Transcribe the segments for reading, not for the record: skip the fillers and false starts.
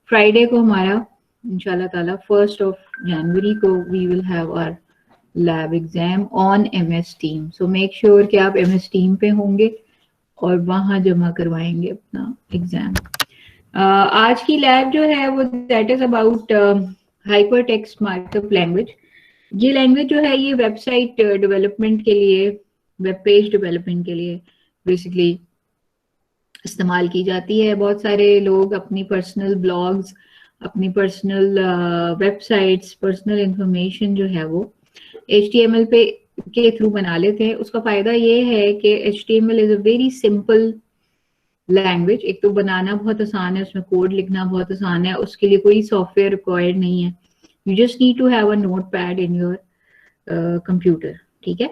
Friday को हमारा इंशाल्लाह ताला 1 जनवरी को we will have our lab exam on MS team. So make sure कि आप MS टीम पे होंगे और वहां जमा करवाएंगे अपना एग्जाम। आज की लैब जो है वो that is about hyper text markup language. ये लैंग्वेज जो है ये वेबसाइट डेवलपमेंट के लिए, वेब पेज डेवलपमेंट के लिए बेसिकली इस्तेमाल की जाती है। बहुत सारे लोग अपनी पर्सनल ब्लॉग्स, अपनी पर्सनल वेबसाइट्स, पर्सनल इंफॉर्मेशन जो है वो HTML पे के थ्रू बना लेते हैं। उसका फायदा ये है कि HTML is a very simple language. एक तो बनाना बहुत आसान है, उसमें कोड लिखना बहुत आसान है, उसके लिए कोई सॉफ्टवेयर रिक्वायर्ड नहीं है। You just need to have a notepad in your computer, ठीक है।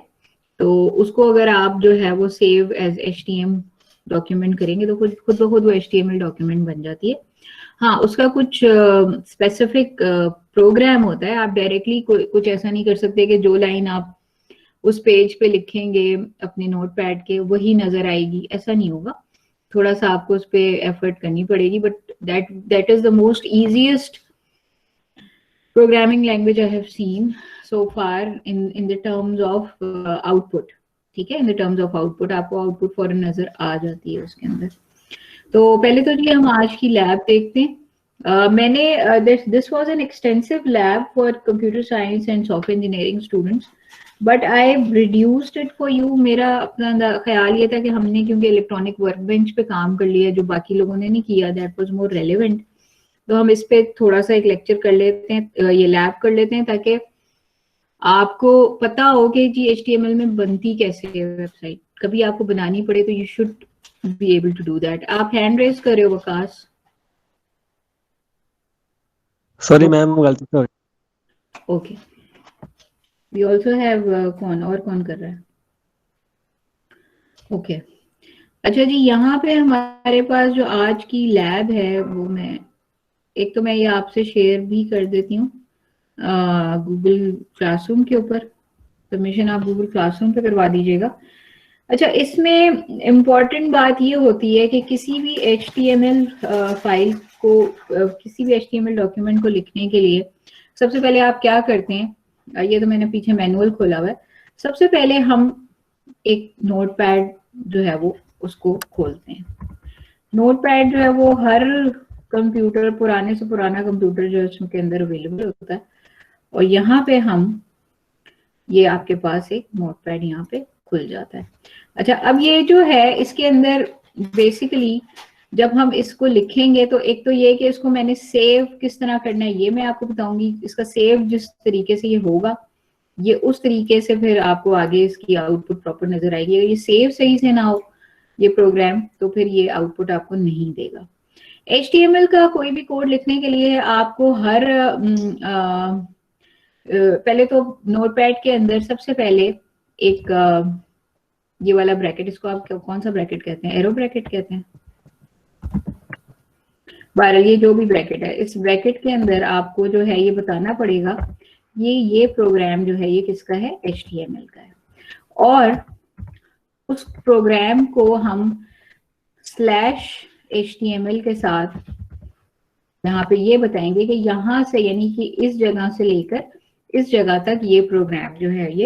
तो उसको अगर आप जो है वो सेव एज HTML डॉक्यूमेंट करेंगे तो खुद ब खुद वो HTML डॉक्यूमेंट बन जाती है। हाँ, उसका कुछ स्पेसिफिक प्रोग्राम होता है। आप डायरेक्टली कुछ ऐसा नहीं कर सकते कि जो लाइन आप उस पेज पे लिखेंगे अपने नोटपैड के वही नजर आएगी, ऐसा नहीं होगा। थोड़ा सा आपको उस पर एफर्ट करनी पड़ेगी, but that is the most easiest programming language I have seen so far in the terms of output, ठीक है। In the terms of output आपको आउटपुट फॉरन नजर आ जाती है उसके अंदर। तो पहले तो जी हम आज की लैब देखते हैं। मैंने this was an extensive lab for computer science and software engineering students, but I reduced it for you. मेरा अपना ख्याल ये था कि हमने क्योंकि इलेक्ट्रॉनिक वर्क बेंच पे काम कर लिया जो बाकी लोगों ने नहीं किया, दैट वाज मोर रेलेवेंट, तो हम इस पे थोड़ा सा एक लेक्चर कर लेते हैं, ये लैब कर लेते हैं, ताकि आपको पता हो कि जी HTML में बनती कैसे है वेबसाइट। कभी आपको बनानी पड़े तो you should be able to do that. आप हैंड रेज कर रहे हो वकास? सॉरी मैम, गलती से। ओके, वी आल्सो हैव कौन कर रहा है? ओके अच्छा जी, यहाँ पे हमारे पास जो आज की लैब है वो मैं ये आपसे शेयर भी कर देती हूँ गूगल क्लासरूम के ऊपर। सबमिशन आप गूगल क्लासरूम पे करवा दीजिएगा। अच्छा, इसमें इम्पॉर्टेंट बात ये होती है कि किसी भी HTML फाइल को, किसी भी HTML डॉक्यूमेंट को लिखने के लिए सबसे पहले आप क्या करते हैं, ये तो मैंने पीछे मैनुअल खोला हुआ है। सबसे पहले हम एक नोटपैड जो है वो उसको खोलते हैं। नोटपैड जो है वो हर कंप्यूटर, पुराने से पुराना कंप्यूटर जो है उसके अंदर अवेलेबल होता है, और यहाँ पे हम ये आपके पास एक नोटपैड यहाँ पे खुल जाता है। अच्छा, अब ये जो है इसके अंदर बेसिकली जब हम इसको लिखेंगे तो एक तो ये कि इसको मैंने सेव किस तरह करना है ये मैं आपको बताऊंगी। इसका सेव जिस तरीके से ये होगा ये उस तरीके से फिर आपको आगे इसकी आउटपुट प्रॉपर नजर आएगी। अगर ये सेव सही से ना हो ये प्रोग्राम तो फिर ये आउटपुट आपको नहीं देगा। HTML का कोई भी कोड लिखने के लिए आपको हर पहले तो नोटपैड के अंदर सबसे पहले एक ये वाला ब्रैकेट, इसको आप कौन सा ब्रैकेट कहते हैं? एरो ब्रैकेट कहते हैं। बहरहाल ये जो भी ब्रैकेट है, इस ब्रैकेट के अंदर आपको जो है ये बताना पड़ेगा ये प्रोग्राम जो है ये किसका है? HTML का है। और उस प्रोग्राम को हम /HTML के साथ यहाँ पे ये बताएंगे कि यहाँ से यानी कि इस जगह से लेकर इस जगह तक ये प्रोग्राम जो है ये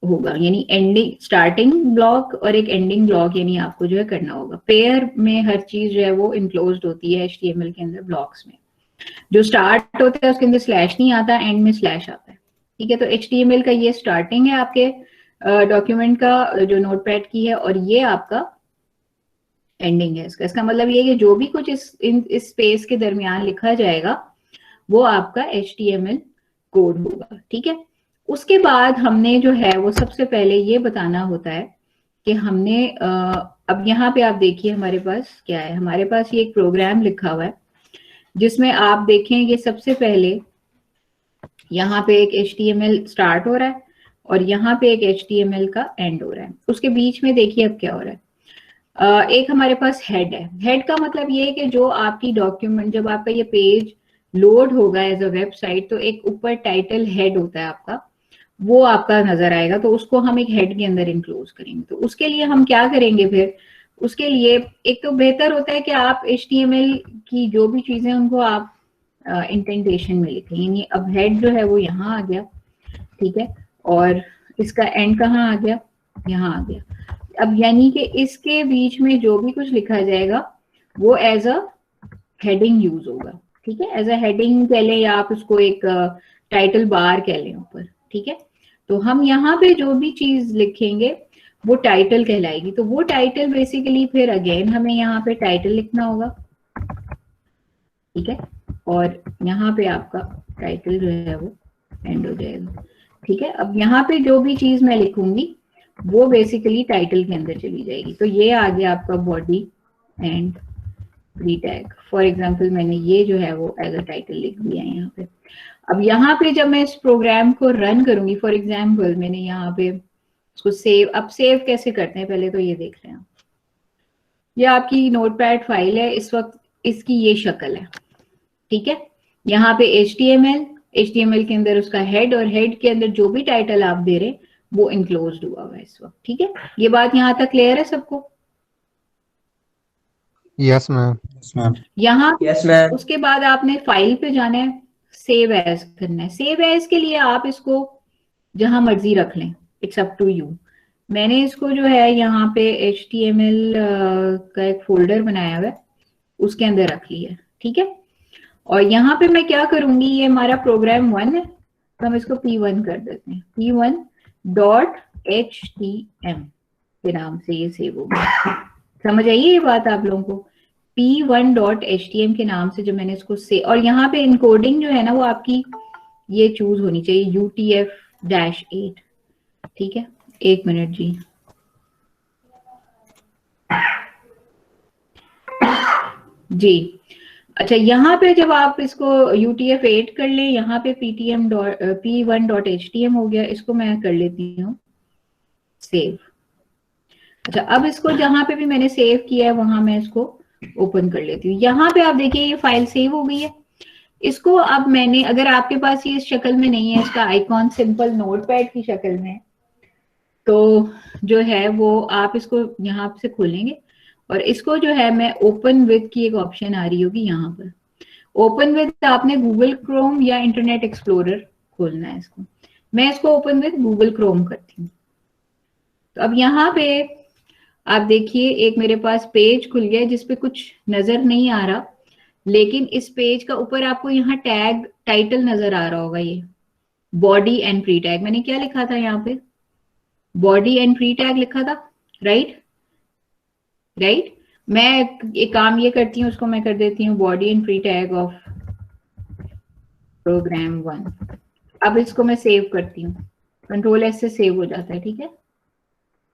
होगा, यानी एंडिंग, स्टार्टिंग ब्लॉक और एक एंडिंग ब्लॉक यानी आपको जो है करना होगा। पेयर में हर चीज जो है वो इनक्लोज्ड होती है HTML के अंदर। ब्लॉक्स में जो स्टार्ट होता है उसके अंदर स्लैश नहीं आता, एंड में स्लैश आता है, ठीक है। तो HTML का ये स्टार्टिंग है आपके डॉक्यूमेंट का जो नोटपैड की है, और ये आपका एंडिंग है इसका मतलब ये कि जो भी कुछ इस स्पेस के दरमियान लिखा जाएगा वो आपका HTML कोड होगा, ठीक है। उसके बाद हमने जो है वो सबसे पहले ये बताना होता है कि हमने अब यहाँ पे आप देखिए हमारे पास क्या है। हमारे पास ये एक प्रोग्राम लिखा हुआ है जिसमें आप देखेंगे सबसे पहले यहाँ पे एक HTML स्टार्ट हो रहा है और यहाँ पे एक HTML का एंड हो रहा है। उसके बीच में देखिए अब क्या हो रहा है। एक हमारे पास हेड है। हेड का मतलब ये है कि जो आपकी डॉक्यूमेंट, जब आपका ये पेज लोड होगा एज अ वेबसाइट तो एक ऊपर टाइटल हेड होता है आपका, वो आपका नजर आएगा, तो उसको हम एक हेड के अंदर इंक्लोज करेंगे। तो उसके लिए हम क्या करेंगे, फिर उसके लिए एक तो बेहतर होता है कि आप HTML की जो भी चीजें उनको आप इंटेंटेशन में लिखें। यानी अब हेड जो है वो यहाँ आ गया, ठीक है, और इसका एंड कहाँ आ गया, यहाँ आ गया। अब यानी कि इसके बीच में जो भी कुछ लिखा जाएगा वो एज अ हेडिंग यूज होगा, ठीक है, एज अ हेडिंग कह लें या आप उसको एक टाइटल बार कह लें ऊपर, ठीक है। तो हम यहाँ पे जो भी चीज लिखेंगे वो टाइटल कहलाएगी। तो वो टाइटल बेसिकली फिर अगेन हमें यहाँ पे टाइटल लिखना होगा, ठीक है, और यहाँ पे आपका टाइटल जो है वो एंड हो जाएगा, ठीक है। अब यहाँ पे जो भी चीज मैं लिखूंगी वो बेसिकली टाइटल के अंदर चली जाएगी। तो ये आ गया आपका body and pre tag. For example मैंने ये जो है वो एज अ टाइटल लिख दिया है यहाँ पे। अब यहाँ पे जब मैं इस प्रोग्राम को रन करूंगी, फॉर एग्जाम्पल मैंने यहाँ पे इसको सेव, अब सेव कैसे करते हैं पहले तो ये देख रहे हैं। ये आपकी नोटपैड फाइल है, इस वक्त इसकी ये शक्ल है, ठीक है। यहाँ पे HTML के अंदर उसका हेड, और हेड के अंदर जो भी टाइटल आप दे रहे वो इनक्लोज्ड हुआ हुआ है इस वक्त, ठीक है। ये बात यहाँ तक क्लियर है सबको? Yes ma'am. यहाँ उसके बाद आपने फाइल पे जाना है, सेव एज करना है। सेव एज के लिए आप इसको जहां मर्जी रख लें, इट्स अप टू यू। मैंने इसको जो है यहाँ पे HTML का एक फोल्डर बनाया हुआ है, उसके अंदर रख लिया, ठीक है। और यहाँ पे मैं क्या करूंगी, ये हमारा प्रोग्राम 1 है तो हम इसको P1 कर देते हैं। P1.htm के नाम से ये सेव हो गया। समझ आइए ये बात आप लोगों को? P1.htm के नाम से जो मैंने इसको से, और यहाँ पे इनकोडिंग जो है ना वो आपकी ये चूज होनी चाहिए UTF-8, ठीक है। एक मिनट जी, जी अच्छा, यहाँ पे जब आप इसको UTF-8 कर लें, यहाँ पे P1.htm हो गया, इसको मैं कर लेती हूँ सेव। अच्छा, अब इसको जहां पे भी मैंने सेव किया है वहां मैं इसको ओपन कर लेती हूँ। यहाँ पे आप देखिए ये फाइल सेव हो गई है। इसको अब मैंने, अगर आपके पास ये इस शक्ल में नहीं है, इसका आइकॉन सिंपल नोटपैड की शक्ल में है, तो जो है वो आप इसको यहाँ से खोलेंगे और इसको जो है मैं ओपन विद की एक ऑप्शन आ रही होगी यहाँ पर। ओपन विद आपने गूगल क्रोम या इंटरनेट एक्सप्लोरर खोलना है इसको। मैं इसको ओपन विद गूगल क्रोम करती हूँ। तो अब यहाँ पे आप देखिए एक मेरे पास पेज खुल गया जिसपे कुछ नजर नहीं आ रहा, लेकिन इस पेज का ऊपर आपको यहाँ टैग टाइटल नजर आ रहा होगा, ये बॉडी एंड प्री टैग। मैंने क्या लिखा था यहाँ पे? बॉडी एंड प्री टैग लिखा था, राइट। मैं एक काम ये करती हूँ, उसको मैं कर देती हूँ body and pre tag of program 1। अब इसको मैं सेव करती हूँ, Ctrl+S से सेव हो जाता है, ठीक है।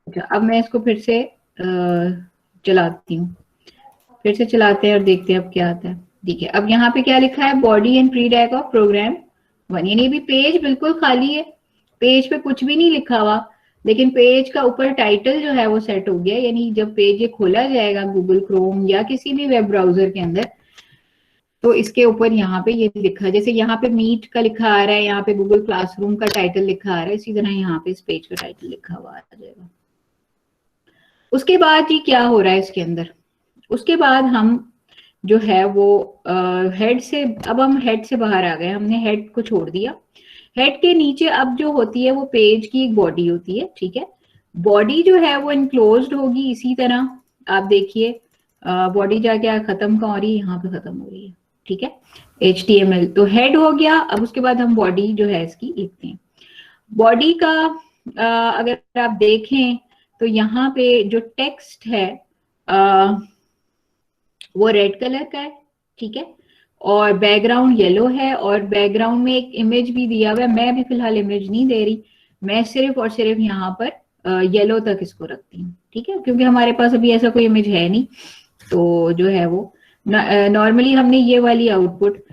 अच्छा, अब मैं इसको फिर से चलाती हूँ, फिर से चलाते हैं और देखते हैं अब क्या आता है। देखिए अब यहाँ पे क्या लिखा है, body and pre tag of program 1। यानी अभी पेज बिल्कुल खाली है, पेज पे कुछ भी नहीं लिखा हुआ, लेकिन पेज का ऊपर टाइटल जो है वो सेट हो गया। यानी जब पेज ये खोला जाएगा गूगल क्रोम या किसी भी वेब ब्राउजर के अंदर, तो इसके ऊपर यहाँ पे ये लिखा, जैसे यहाँ पे मीट का लिखा आ रहा है, यहाँ पे गूगल क्लासरूम का टाइटल लिखा आ रहा है, इसी तरह यहाँ पे इस पेज का टाइटल लिखा हुआ आ जाएगा। उसके बाद जी क्या हो रहा है इसके अंदर, उसके बाद हम जो है वो हेड से, अब हम हेड से बाहर आ गए, हमने हेड को छोड़ दिया। हेड के नीचे अब जो होती है वो पेज की एक बॉडी होती है, ठीक है। बॉडी जो है वो इनक्लोज्ड होगी इसी तरह। आप देखिए बॉडी जाके खत्म कहाँ हो रही है, यहाँ पे खत्म हो रही है, ठीक है। HTML तो हेड हो गया। अब उसके बाद हम बॉडी जो है इसकी लिखते हैं। बॉडी का अगर आप देखें तो यहाँ पे जो टेक्स्ट है वो रेड कलर का है, ठीक है, और बैकग्राउंड येलो है, और बैकग्राउंड में एक इमेज भी दिया हुआ है। मैं अभी फिलहाल इमेज नहीं दे रही, मैं सिर्फ और सिर्फ यहाँ पर येलो तक इसको रखती हूँ, ठीक है, क्योंकि हमारे पास अभी ऐसा कोई इमेज है नहीं। तो जो है वो नॉर्मली हमने ये वाली आउटपुट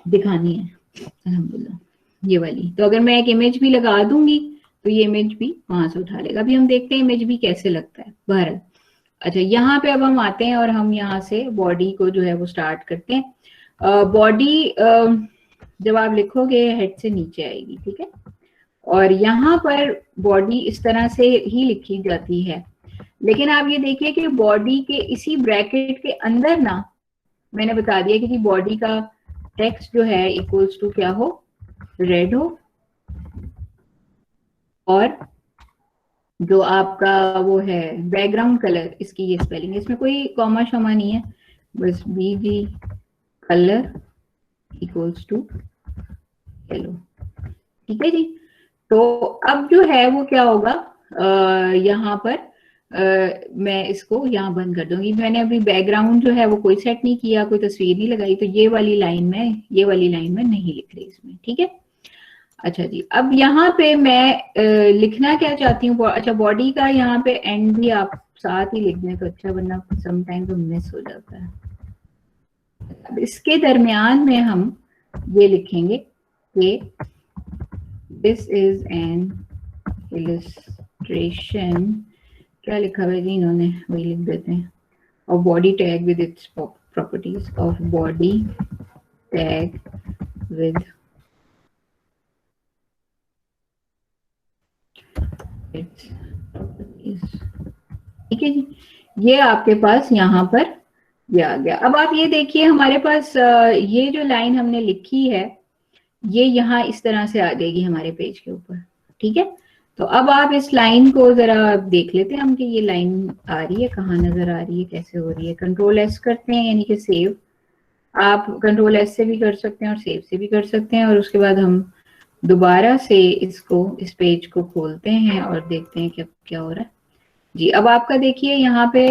दिखानी है, अल्हम्दुलिल्लाह ये वाली। तो अगर मैं एक इमेज भी लगा दूंगी तो ये इमेज भी वहां से उठा लेगा। अभी हम देखते हैं इमेज भी कैसे लगता है बहरहाल। अच्छा, यहाँ पे अब हम आते हैं और हम यहाँ से बॉडी को जो है वो स्टार्ट करते हैं। बॉडी जब आप लिखोगे हेड से नीचे आएगी, ठीक है, और यहाँ पर बॉडी इस तरह से ही लिखी जाती है, लेकिन आप ये देखिए कि बॉडी के इसी ब्रैकेट के अंदर ना मैंने बता दिया कि बॉडी का टेक्स्ट जो है इक्वल्स टू क्या हो, रेड हो, और जो आपका वो है बैकग्राउंड कलर, इसकी ये स्पेलिंग, इसमें कोई कॉमा शॉमा नहीं है, बस BG colour equals to yellow. ठीक है जी। तो अब जो है वो क्या होगा, यहाँ पर मैं इसको यहाँ बंद कर दूंगी। मैंने अभी बैकग्राउंड जो है वो कोई सेट नहीं किया, कोई तस्वीर नहीं लगाई, तो ये वाली लाइन में नहीं लिख रही इसमें। ठीक है। अच्छा जी, अब यहाँ पे मैं लिखना क्या चाहती हूँ, अच्छा बॉडी का यहाँ पे एंड भी आप साथ ही लिख दें तो अच्छा, वरना समटाइम तो मिस हो जाता है। अब इसके दरमियान में हम ये लिखेंगे कि दिस इज एन इलस्ट्रेशन, क्या लिखा हुआ है जी इन्होंने, वही लिख देते हैं, और body tag with its properties, of body tag with its properties. ठीक है जी, ये आपके पास यहाँ पर ये आ गया। अब आप ये देखिए हमारे पास ये जो लाइन हमने लिखी है ये यहाँ इस तरह से आ जाएगी हमारे पेज के ऊपर। ठीक है, तो अब आप इस लाइन को जरा देख लेते हैं हम कि ये लाइन आ रही है, कहाँ नजर आ रही है, कैसे हो रही है। कंट्रोल S करते हैं यानी कि सेव, आप कंट्रोल S से भी कर सकते हैं और सेव से भी कर सकते हैं, और उसके बाद हम दोबारा से इसको, इस पेज को खोलते हैं और देखते हैं कि क्या हो रहा है जी। अब आपका देखिए यहाँ पे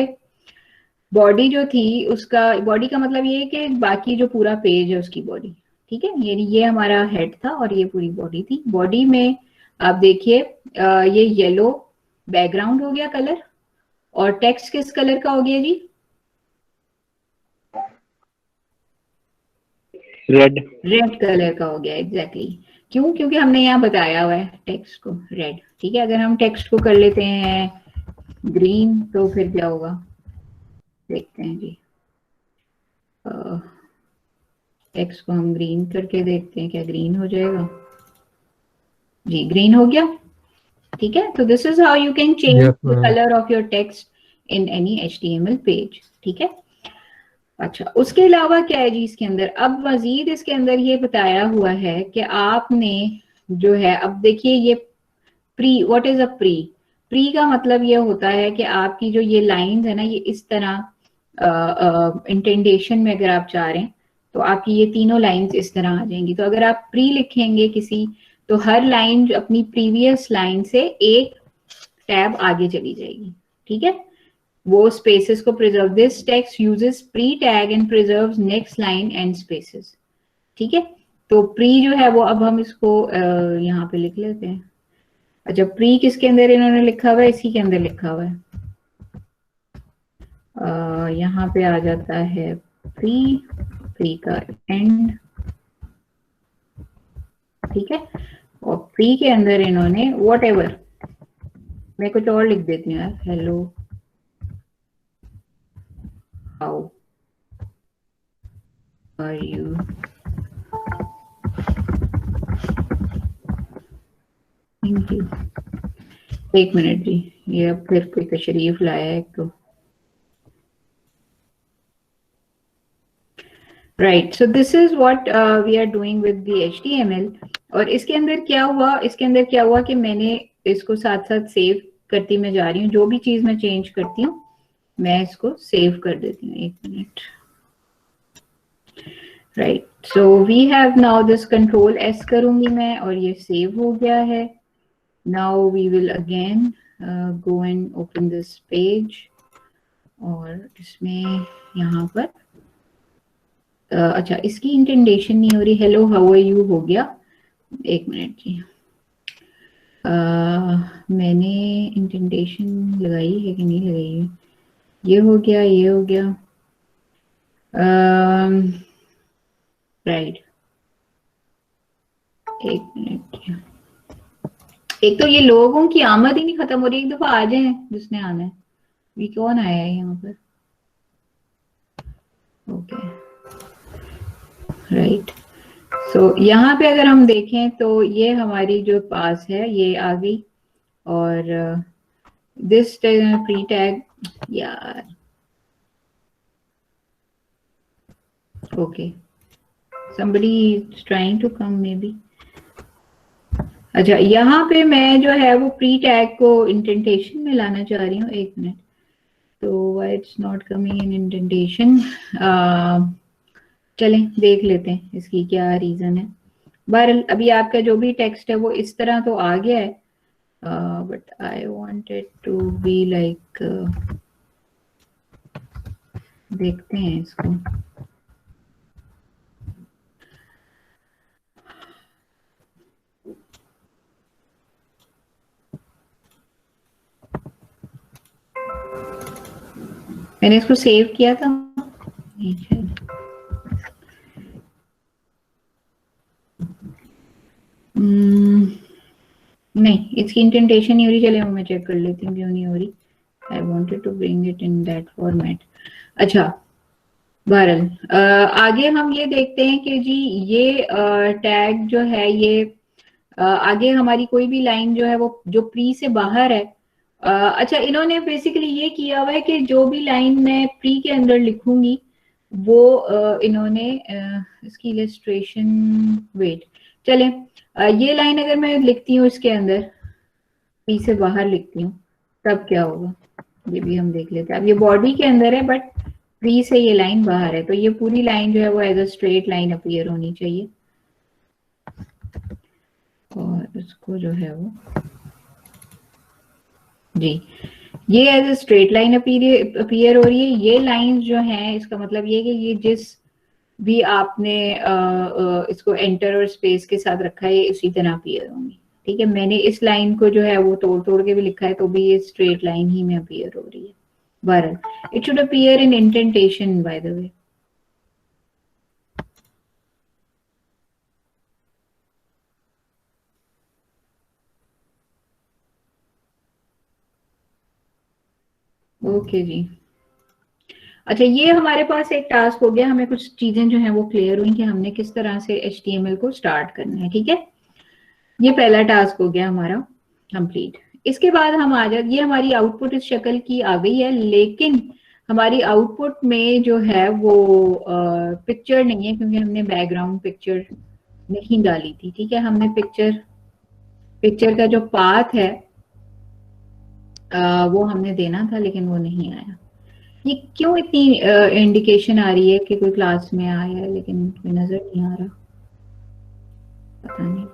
बॉडी जो थी, उसका बॉडी का मतलब ये है कि बाकी जो पूरा पेज है उसकी बॉडी। ठीक है, ये हमारा हेड था और ये पूरी बॉडी थी। बॉडी में आप देखिए ये येलो बैकग्राउंड हो गया कलर, और टेक्स्ट किस कलर का हो गया जी, रेड कलर का हो गया। एग्जैक्टली क्यों, क्योंकि हमने यहाँ बताया हुआ है टेक्स्ट को रेड। ठीक है, अगर हम टेक्स्ट को कर लेते हैं ग्रीन तो फिर क्या होगा, देखते हैं जी। टेक्स्ट को हम ग्रीन करके देखते हैं, क्या ग्रीन हो जाएगा जी, ग्रीन हो गया। ठीक है, तो this is how you can change the colour of your text in any HTML page. ठीक है, अच्छा उसके अलावा क्या है जी इसके अंदर, अब मजीद इसके अंदर ये बताया हुआ है कि आपने जो है, अब देखिए ये pre, what is a pre, pre का मतलब ये होता है कि आपकी जो ये लाइंस है ना, ये इस तरह इंटेंडेशन में अगर आप चाह रहे हैं तो आपकी ये तीनों लाइंस इस तरह आ जाएंगी। तो अगर आप प्री लिखेंगे किसी, तो हर लाइन अपनी प्रीवियस लाइन से एक टैब आगे चली जाएगी। ठीक है, वो स्पेसेस को preserve, this text uses pre tag and preserves next line and spaces. ठीक है, तो प्री जो है वो, अब हम इसको यहाँ पे लिख लेते हैं। अच्छा, प्री किसके अंदर इन्होंने लिखा हुआ है, इसी के अंदर लिखा हुआ है, यहाँ पे आ जाता है प्री, प्री का एंड। ठीक है, और प्री के अंदर इन्होंने वॉट एवर, मैं कुछ और लिख देती हूँ यार, hello how are you, thank you. एक मिनट जी, ये अब फिर कोई तशरीफ लाया है एक तो। Right, so this is what we are doing with the HTML। और इसके अंदर क्या हुआ कि मैंने इसको साथ साथ सेव करती मैं जा रही हूँ, जो भी चीज मैं चेंज करती हूँ मैं इसको सेव कर देती हूँ। एक minute, right, so we have now this, control S करूंगी मैं और ये सेव हो गया है। Now we will again go and open this page, और इसमें यहाँ पर अच्छा इसकी इंटेंडेशन नहीं हो रही, हेलो हाउ आर यू हो गया। एक मिनट जी, मैंने इंटेंडेशन लगाई है कि नहीं लगाई है, ये हो गया, ये हो गया, राइट। एक मिनट, एक तो ये लोगों की आमद ही नहीं खत्म हो रही, एक दफा आ जाए जिसने आना है। ये कौन आया है यहाँ पर, ओके राइट। सो यहाँ पे अगर हम देखें तो ये हमारी जो पास है ये आ गई, और दिस प्री टैग यार okay, somebody is trying to come maybe. अच्छा, यहाँ पे मैं जो है वो प्री टैग को इंडेंटेशन में लाना चाह रही हूँ, एक मिनट। तो why it's not coming in indentation? चलें देख लेते हैं इसकी क्या रीजन है। बहरहाल अभी आपका जो भी टेक्स्ट है वो इस तरह तो आ गया है, but I wanted to be like, देखते हैं इसको। मैंने इसको सेव किया था, नहीं इसकी इंटेंटेशन नहीं हो रही। चले मैं चेक कर लेती हूँ क्यों नहीं हो रही। I wanted to bring it in that format. अच्छा बहरहाल आगे हम ये देखते हैं कि जी ये टैग जो है ये आगे हमारी कोई भी लाइन जो है वो जो प्री से बाहर है। अच्छा, इन्होंने बेसिकली ये किया हुआ है कि जो भी लाइन मैं प्री के अंदर लिखूंगी वो इन्होंने इसकी इलस्ट्रेशन, वेट चले ये लाइन अगर मैं लिखती हूँ इसके अंदर, प्री से बाहर लिखती हूँ, तब क्या होगा ये भी हम देख लेते हैं। अब ये बॉडी के अंदर है बट प्री से ये लाइन बाहर है, तो ये पूरी लाइन जो है वो as a straight line appear होनी चाहिए। और इसको जो है वो जी ये as a straight line appear हो रही है। ये लाइंस जो हैं इसका मतलब ये कि ये जिस भी आपने इसको एंटर और स्पेस के साथ रखा है इसी तरह अपीयर होंगी। ठीक है, मैंने इस लाइन को जो है वो तोड़ तोड़ के भी लिखा है तो भी ये स्ट्रेट लाइन ही में अपीयर हो रही है। बहरहाल it should appear in indentation by the way. Okay जी, अच्छा ये हमारे पास एक टास्क हो गया, हमें कुछ चीजें जो हैं वो क्लियर हुई कि हमने किस तरह से HTML को स्टार्ट करना है। ठीक है, ये पहला टास्क हो गया हमारा कंप्लीट। इसके बाद हम आ जाते, ये हमारी आउटपुट इस शक्ल की आ गई है, लेकिन हमारी आउटपुट में जो है वो पिक्चर नहीं है क्योंकि हमने बैकग्राउंड पिक्चर नहीं डाली थी। ठीक है, हमने पिक्चर का जो पाथ है वो हमने देना था लेकिन वो नहीं आया। ये क्यों इतनी इंडिकेशन आ रही है कि कोई क्लास में आया है लेकिन कोई नजर नहीं आ रहा, पता नहीं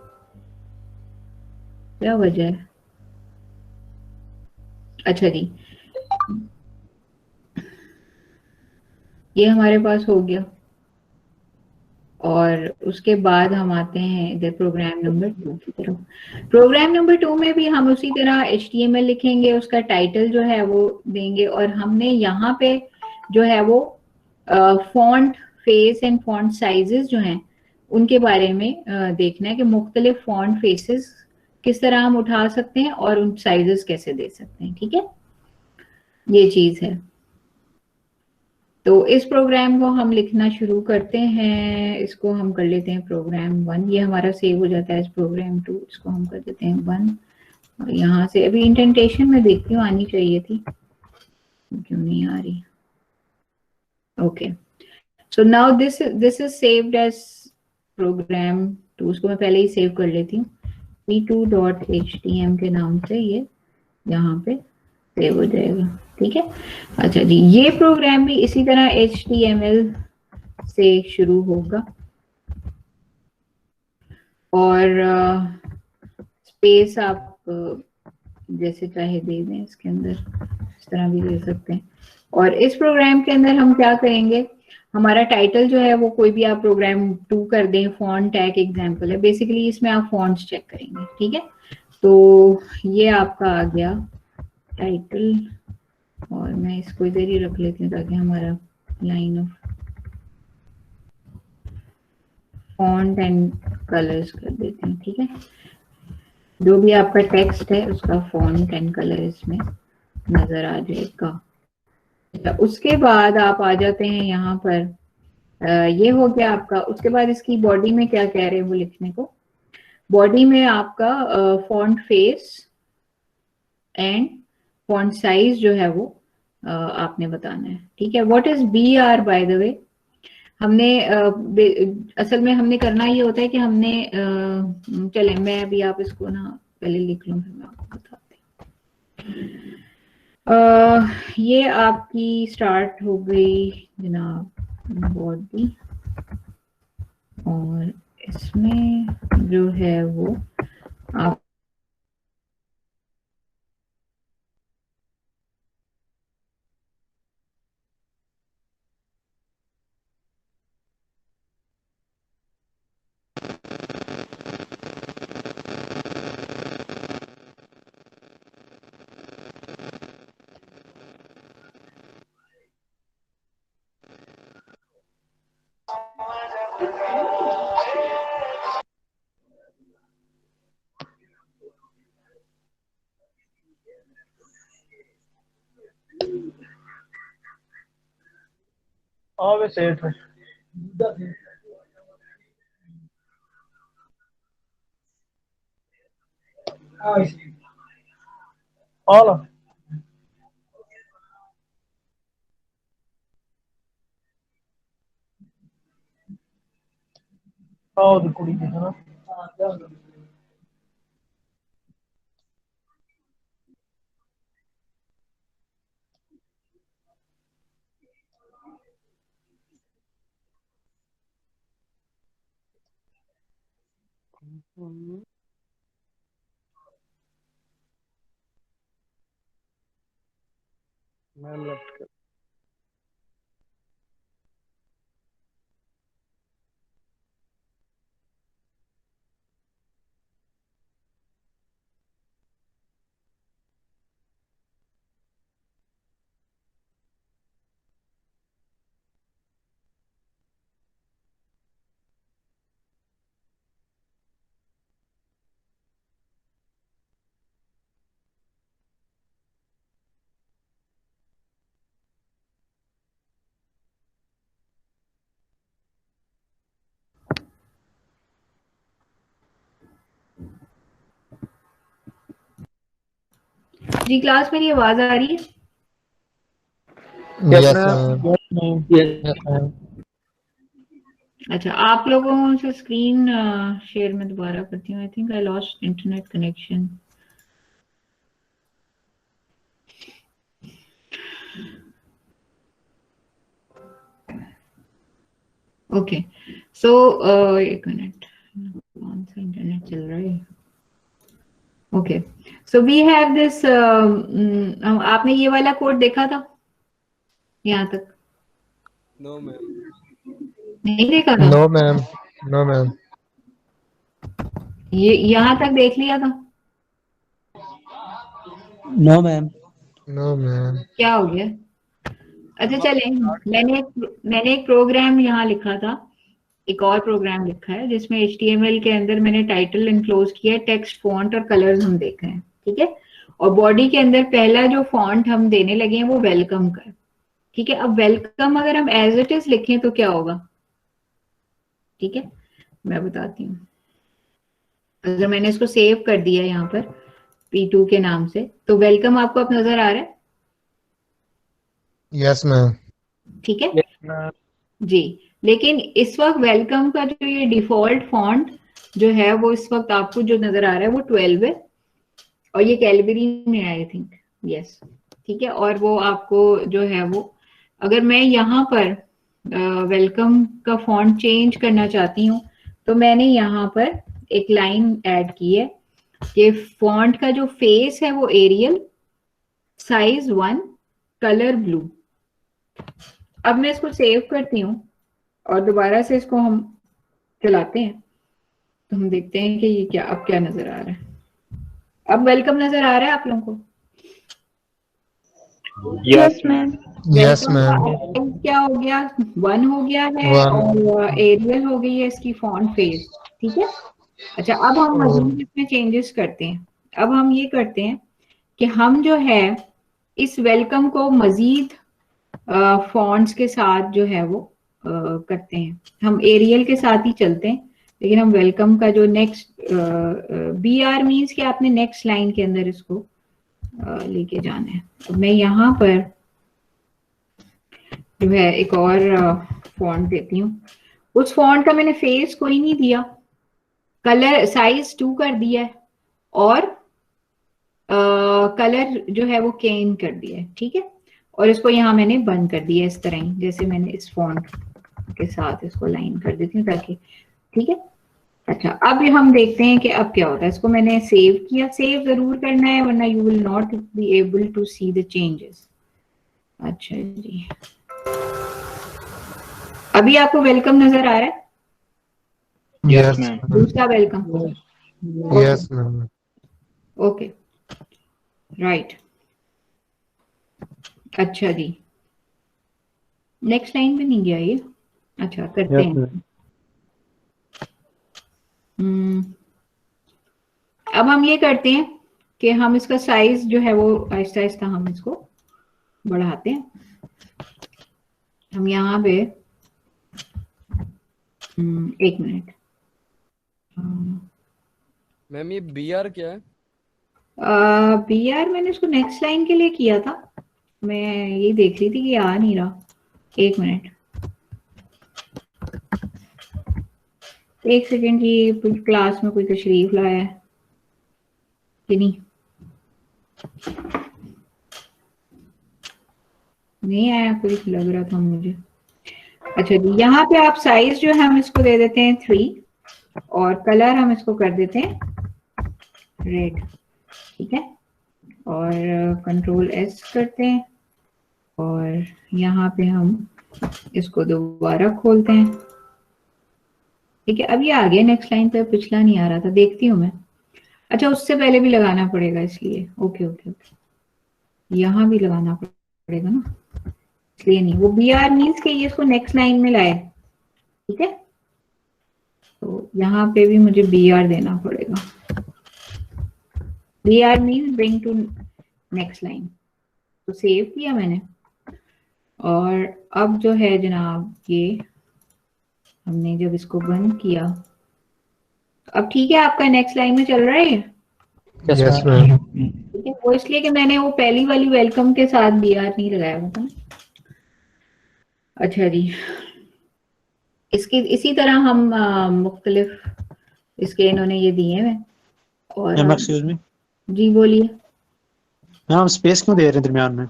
क्या वजह है। अच्छा जी, ये हमारे पास हो गया और उसके बाद हम आते हैं इधर प्रोग्राम नंबर 2 की तरफ। प्रोग्राम नंबर 2 में भी हम उसी तरह HTML लिखेंगे, उसका टाइटल जो है वो देंगे और हमने यहाँ पे जो है वो font face and font sizes जो हैं उनके बारे में देखना है कि मुख्तलिफ फॉन्ट फेसेस किस तरह हम उठा सकते हैं और उन साइजेस कैसे दे सकते हैं। ठीक है, ये चीज है। तो इस प्रोग्राम को हम लिखना शुरू करते हैं। इसको हम कर लेते हैं प्रोग्राम 1, ये हमारा सेव हो जाता है इस प्रोग्राम 2। इसको हम कर देते हैं 1 और यहाँ से अभी इंडेंटेशन में देखती हूँ आनी चाहिए थी, क्यों नहीं आ रही। Okay, so now this is saved as program 2। उसको मैं पहले ही सेव कर लेती हूँ, p2.htm के नाम से ये यहाँ पे सेव हो जाएगा। ठीक है, अच्छा जी, ये प्रोग्राम भी इसी तरह HTML से शुरू होगा और स्पेस आप जैसे चाहे दे दें, इसके अंदर इस तरह भी दे सकते हैं। और इस प्रोग्राम के अंदर हम क्या करेंगे, हमारा टाइटल जो है वो कोई भी आप प्रोग्राम 2 कर दें, फॉन्ट टैग एग्जाम्पल है, बेसिकली इसमें आप फॉन्ट्स चेक करेंगे। ठीक है, तो ये आपका आ गया टाइटल और मैं इसको इधर ही रख लेती हूँ ताकि हमारा line of font and colours कर देती हूँ। ठीक है, जो भी आपका टेक्स्ट है उसका फॉन्ट एंड कलर इसमें नजर आ जाएगा। उसके बाद आप आ जाते हैं यहाँ पर, ये हो गया आपका। उसके बाद इसकी बॉडी में क्या कह रहे हैं वो लिखने को, बॉडी में आपका font face and font size जो है वो आपने बताना है, ठीक है। What is B R by the way? हमने असल में हमने करना ये होता है कि हमने चले मैं अभी आप इसको ना पहले लिख लूं फिर मैं आपको बताती हूँ। ये आपकी स्टार्ट हो गई जनाब बॉडी, और इसमें जो है वो आप सेठ है। All the कुड़ी है ना। Ma'am left. जी क्लास मेरी आवाज आ रही है? Yes, ma'am. Yes, ma'am. अच्छा, आप लोगों से स्क्रीन शेयर में दोबारा करती हूँ। I think I lost internet connection. Okay, so एक मिनट, कौन सा इंटरनेट चल रहा है? Okay, so we have this, आपने ये वाला कोड देखा था यहाँ तक? No ma'am. नहीं देखा था? No, ma'am. No, ma'am. ये यहाँ तक देख लिया था? No ma'am. No, ma'am. क्या हो गया? अच्छा चले, मैंने एक प्रोग्राम यहाँ लिखा था, एक और प्रोग्राम लिखा है जिसमें HTML के अंदर मैंने टाइटल इनक्लोज किया है, टेक्स्ट फॉन्ट और कलर्स हम देख रहे हैं, ठीक है। और बॉडी के अंदर पहला जो फॉन्ट हम देने लगे हैं वो वेलकम का है, ठीक है। अब वेलकम अगर हम एज इट इज लिखें तो क्या होगा? ठीक है, मैं बताती हूँ। अगर मैंने इसको सेव कर दिया यहाँ पर P2 के नाम से, तो वेलकम आपको अब नजर आ रहा है? Yes, ma'am. ठीक है जी। लेकिन इस वक्त वेलकम का जो ये डिफॉल्ट फॉन्ट जो है वो इस वक्त आपको जो नजर आ रहा है वो 12 है, और ये कैलबरी में है आई थिंक, यस, ठीक है। और वो आपको जो है वो, अगर मैं यहाँ पर वेलकम का फॉन्ट चेंज करना चाहती हूँ तो मैंने यहाँ पर एक लाइन ऐड की है कि फॉन्ट का जो फेस है वो एरियल, साइज 1, कलर ब्लू। अब मैं इसको सेव करती हूँ और दोबारा से इसको हम चलाते हैं तो हम देखते हैं कि ये क्या, अब क्या नजर आ रहा है। अब वेलकम नजर आ रहा है आप लोगों को? Yes ma'am. Yes, ma'am. क्या हो गया? 1 हो गया है One. और एरियल हो गई है इसकी फॉन्ट फेस, ठीक है। अच्छा, अब हम और मजीद इसमें चेंजेस करते हैं। अब हम ये करते हैं कि हम जो है इस वेलकम को मजीद फॉन्ट्स के साथ जो है वो करते हैं। हम एरियल के साथ ही चलते हैं, लेकिन हम वेलकम का जो नेक्स्ट BR मीन्स कि आपने नेक्स्ट लाइन के अंदर इसको लेके जाना है। तो मैं यहाँ पर जो है एक और फॉन्ट देती हूँ। उस फॉन्ट का मैंने फेस कोई नहीं दिया, कलर साइज 2 कर दिया है और कलर जो है वो केन कर दिया है, ठीक है। और इसको यहाँ मैंने बंद कर दिया इस तरह ही, जैसे मैंने इस फॉन्ट के साथ इसको लाइन कर देती हूँ ताकि, ठीक है। अच्छा, अब हम देखते हैं कि अब क्या होता है। इसको मैंने सेव किया, सेव जरूर करना है वरना you will not be able to see the changes. अच्छा जी, अभी आपको वेलकम नजर आ रहा है? Yes, दूसरा welcome. yes, ma'am. Okay, right. अच्छा जी, नेक्स्ट लाइन में नहीं गया ये। अच्छा, करते हैं। अब हम ये करते हैं कि हम इसका साइज जो है वो आहिस्ता आहिस्ता हम इसको बढ़ाते हैं। हम यहाँ पे 1 मिनट। मैम ये BR क्या है? BR मैंने इसको नेक्स्ट लाइन के लिए किया था, मैं ये देख रही थी कि आ नहीं रहा। 1 मिनट, 1 सेकेंड जी। क्लास में कोई तशरीफ लाया है कि नहीं? नहीं आया, कुछ लग रहा था मुझे। अच्छा जी, यहाँ पे आप साइज जो है हम इसको दे देते हैं 3 और कलर हम इसको कर देते हैं रेड, ठीक है। और कंट्रोल S करते हैं और यहाँ पे हम इसको दोबारा खोलते हैं, ठीक है। अब ये आ गया नेक्स्ट लाइन पे, पिछला नहीं आ रहा था, देखती हूँ मैं। अच्छा, उससे पहले भी लगाना पड़ेगा इसलिए, ओके ओके ओके, यहाँ भी लगाना पड़ेगा ना, इसलिए नहीं। वो BR मीन्स के ये इसको नेक्स्ट लाइन में लाए, ठीक है। तो यहाँ पे भी मुझे BR देना पड़ेगा। BR means bring to next line. तो सेव किया मैंने और अब जो है जनाब, ये हमने जब इसको बंद किया, अब ठीक है, आपका नेक्स्ट लाइन में चल रहा है। Yes, ma'am. ठीक है, वो इसलिए कि मैंने वो पहली वाली वेलकम के साथ BR नहीं लगाया हुआ था। अच्छा जी, इसकी इसी तरह हम मुख्तलिफ इसके इन्होंने ये दिए हैं और मैम एक्सक्यूज मी, जी बोलिए। मैम हम स्पेस क्यों दे रहे हैं दरमियान में?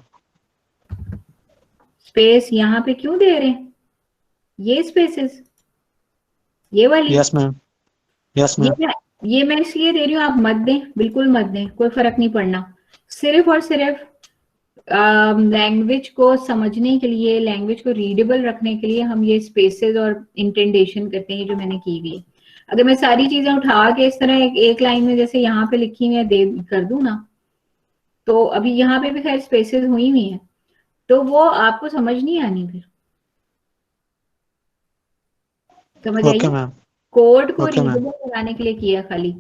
स्पेस यहाँ पे क्यों दे रहे हैं? ये स्पेसेस, ये वाली। Yes ma'am, yes ma'am. ये मैं इसलिए दे रही हूँ, आप मत दें, बिल्कुल मत दें, कोई फर्क नहीं पड़ना। सिर्फ और सिर्फ लैंग्वेज को समझने के लिए, लैंग्वेज को रीडेबल रखने के लिए हम ये स्पेसेस और इंटेंडेशन करते हैं जो मैंने की हुई है। अगर मैं सारी चीजें उठा के इस तरह एक लाइन में जैसे यहाँ पे लिखी हुई है दे कर दूं ना, तो अभी यहाँ पे भी खैर स्पेसेस हुई हुई है, तो वो आपको समझ नहीं आनी फिर। समझ ओके आइए, मैम, कोड को ओके मैम। रीडेबल बनाने के लिए किया खाली,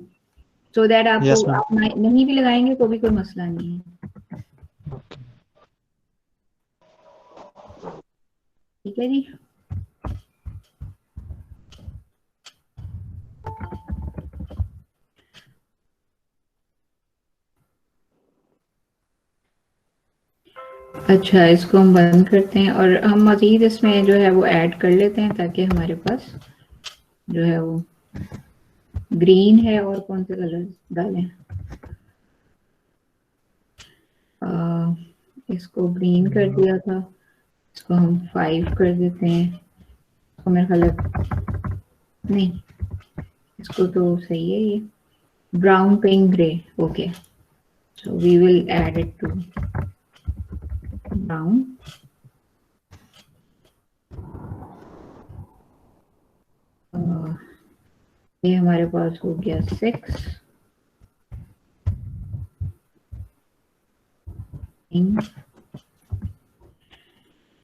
सो दैट आपको यस मैम। आप नहीं भी लगाएंगे तो भी कोई मसला नहीं है, ठीक है जी। अच्छा, इसको हम बंद करते हैं और हम मजीद इसमें जो है वो ऐड कर लेते हैं ताकि हमारे पास जो है वो ग्रीन है। और कौन से कलर डालें? इसको ग्रीन कर दिया था, इसको हम 5 कर देते हैं। इसको मेरे ख्याल नहीं, इसको तो सही है ये, brown pink grey. Okay, so we will add it to brown. ये हमारे पास हो गया 6।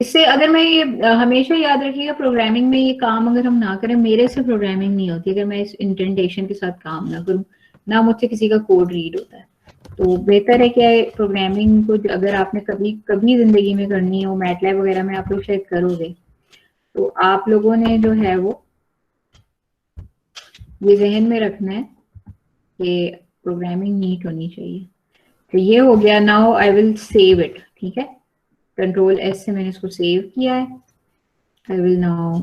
इससे अगर मैं ये हमेशा याद रखिएगा, प्रोग्रामिंग में ये काम अगर हम ना करें, मेरे से प्रोग्रामिंग नहीं होती अगर मैं इस इंटेंटेशन के साथ काम ना करूं, ना मुझसे किसी का कोड रीड होता है। तो बेहतर है कि प्रोग्रामिंग को अगर आपने कभी कभी जिंदगी में करनी हो, मैटलैब वगैरह में आप लोग शायद करोगे, तो आप लोगों ने जो है वो ये जहन में रखना है कि प्रोग्रामिंग नीट होनी चाहिए। तो ये हो गया। Now I will save it, ठीक है। कंट्रोल एस से मैंने इसको सेव किया है। आई विल नाउ,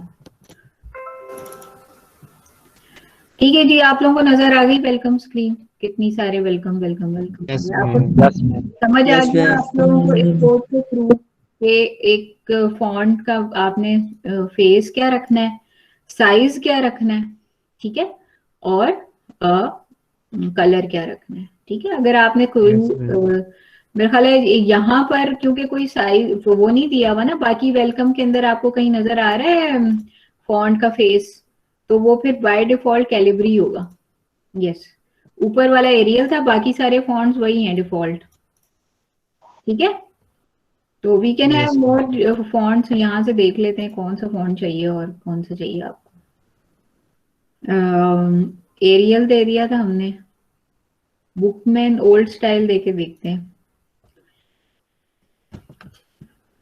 ठीक है जी, आप लोगों को नजर आ गई वेलकम स्क्रीन? कितनी सारे वेलकम वेलकम वेलकम। Yes, आपको ma'am. समझ आ Yes, गया ma'am. आप लोगों को इस कोड के थ्रू के एक फॉन्ट का आपने फेस क्या रखना है, साइज क्या रखना है, ठीक है, और कलर क्या रखना है, ठीक है। अगर आपने कोई Yes, ma'am. मेरा ख्याल है यहाँ पर क्योंकि कोई साइज वो नहीं दिया हुआ ना, बाकी वेलकम के अंदर आपको कहीं नजर आ रहा है फॉन्ट का फेस, तो वो फिर बाय डिफॉल्ट कैलिब्री होगा। यस, ऊपर वाला एरियल था, बाकी सारे फॉन्ट्स वही हैं डिफॉल्ट, ठीक है। तो we can have Yes, more fonts, यहाँ से देख लेते हैं कौन सा फॉन्ट चाहिए और कौन सा चाहिए आपको। एरियल दे दिया था हमने, बुकमैन ओल्ड स्टाइल देके देखते हैं।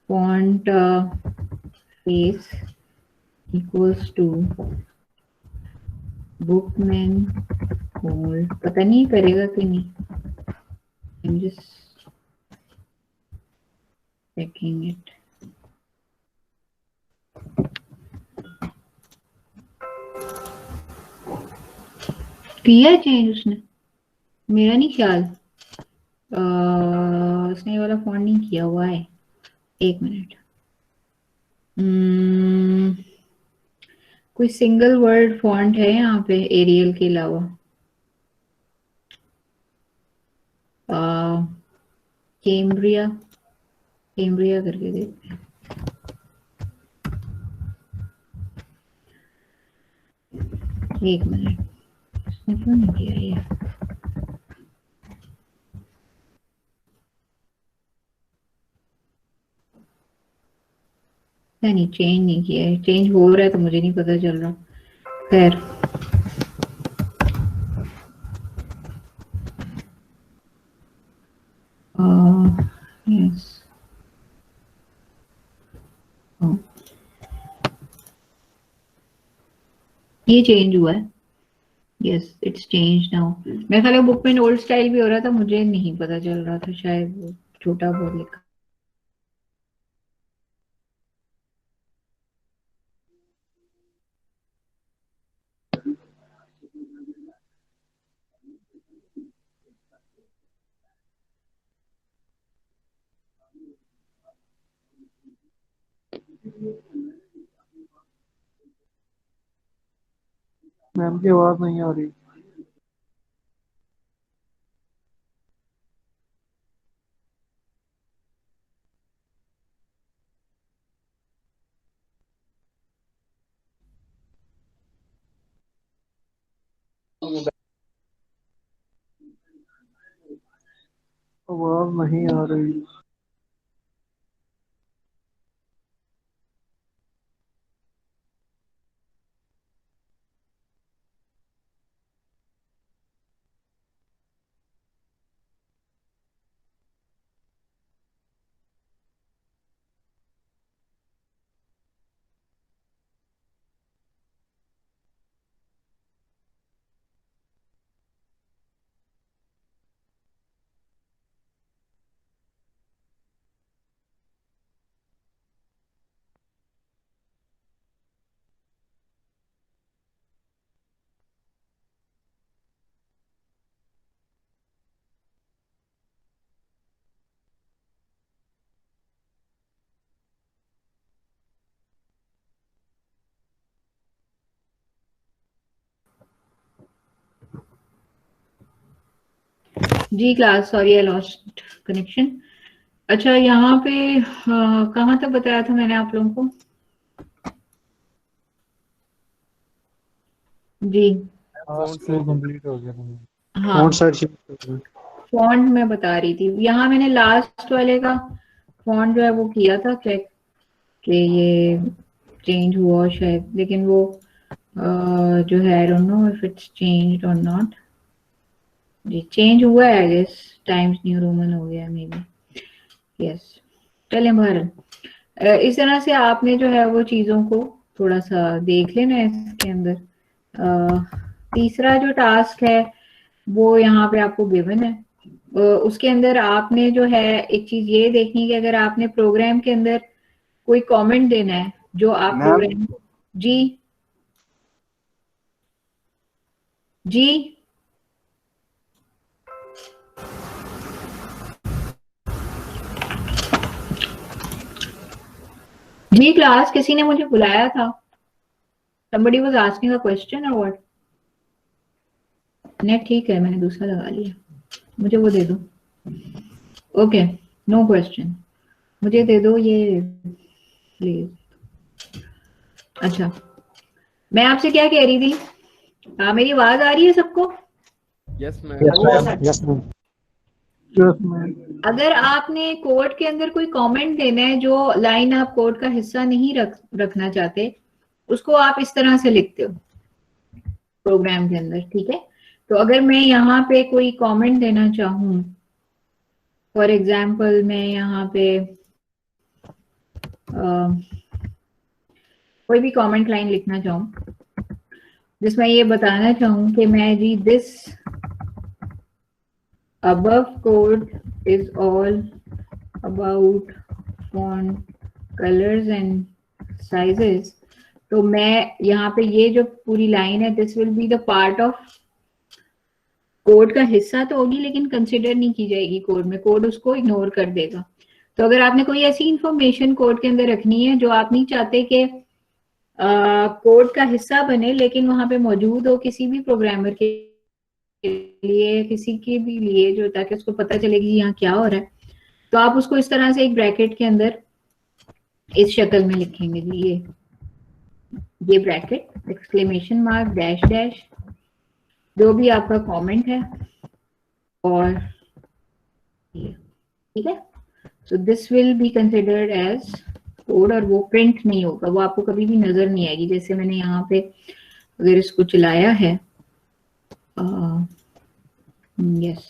Font face equals to Bookman Old, पता नहीं करेगा कि नहीं, I'm just checking it. किया है चेंज उसने? मेरा नहीं ख्याल, उसने ये वाला फॉन्ट नहीं किया हुआ है। एक मिनट, कोई सिंगल वर्ड फॉन्ट है यहाँ पे एरियल के अलावा? कैम्ब्रिया, कैम्ब्रिया करके देखते हैं। एक मिनट, इसने क्यों नहीं किया ये? नहीं, चेंज नहीं किया है, चेंज हो रहा है तो मुझे नहीं पता चल रहा। खैर, यस, ये चेंज हुआ है। Yes, it's change now. मेरे ख्याल बुक में ओल्ड स्टाइल भी हो रहा था, मुझे नहीं पता चल रहा था, शायद वो छोटा बहुत लिखा। मैम की आवाज नहीं आ रही। आवाज नहीं आ रही। जी class, sorry I lost connection. अच्छा, यहाँ पे कहाँ तक बताया था मैंने आप लोगों को? जी कंप्लीट हो गया। हाँ, फ्रंट साइड शिफ्ट। फॉन्ट मैं बता रही थी। यहाँ मैंने लास्ट वाले का फॉन्ट जो है वो किया था चेक कि ये चेंज हुआ शायद, लेकिन वो जो है I don't know if it's changed और नॉट। जी चेंज हुआ है, I guess Times New Roman हो गया मे बी। यस, चलें बहरहाल इस तरह से आपने जो है वो चीज़ों को थोड़ा सा देख लेना है इसके अंदर। तीसरा जो टास्क है वो यहाँ पे आपको गिवन है, उसके अंदर आपने जो है एक चीज ये देखनी है कि अगर आपने प्रोग्राम के अंदर कोई कमेंट देना है जो आप प्रोग्राम जी जी जी क्लास किसी ने मुझे बुलाया था। somebody was asking a question or what? Net ठीक है, मैंने दूसरा लगा लिया, मुझे वो दे दो। ओके नो क्वेश्चन, मुझे दे दो ये प्लीज। अच्छा मैं आपसे क्या कह रही थी, मेरी आवाज आ रही है सबको? Yes ma'am. Yes ma'am. Yes ma'am. अगर आपने कोड के अंदर कोई कमेंट देना है जो लाइन आप कोड का हिस्सा नहीं रखना चाहते, उसको आप इस तरह से लिखते हो प्रोग्राम के अंदर, ठीक है। तो अगर मैं यहाँ पे कोई कमेंट देना चाहूँ, फॉर एग्जाम्पल मैं यहाँ पे कोई भी कमेंट लाइन लिखना चाहूँ जिसमें ये बताना चाहूँ कि मैं जी this above code is all about font colors and sizes, तो मैं यहाँ पे ये जो पूरी लाइन है this will be the part of code का हिस्सा तो होगी लेकिन कंसिडर नहीं की जाएगी कोड में, कोड उसको इग्नोर कर देगा। तो अगर आपने कोई ऐसी इंफॉर्मेशन कोड के अंदर रखनी है जो आप नहीं चाहते कि कोड का हिस्सा बने लेकिन वहां पे मौजूद हो किसी भी प्रोग्रामर के लिए, किसी के भी लिए, जो ताकि उसको पता चले कि यहाँ क्या हो रहा है, तो आप उसको इस तरह से एक ब्रैकेट के अंदर इस शक्ल में लिखेंगे जी, ये bracket exclamation mark dash dash जो भी आपका कमेंट है और ये, ठीक है। So this will be considered as code और वो प्रिंट नहीं होगा, वो आपको कभी भी नजर नहीं आएगी। जैसे मैंने यहाँ पे अगर इसको चलाया है, यस,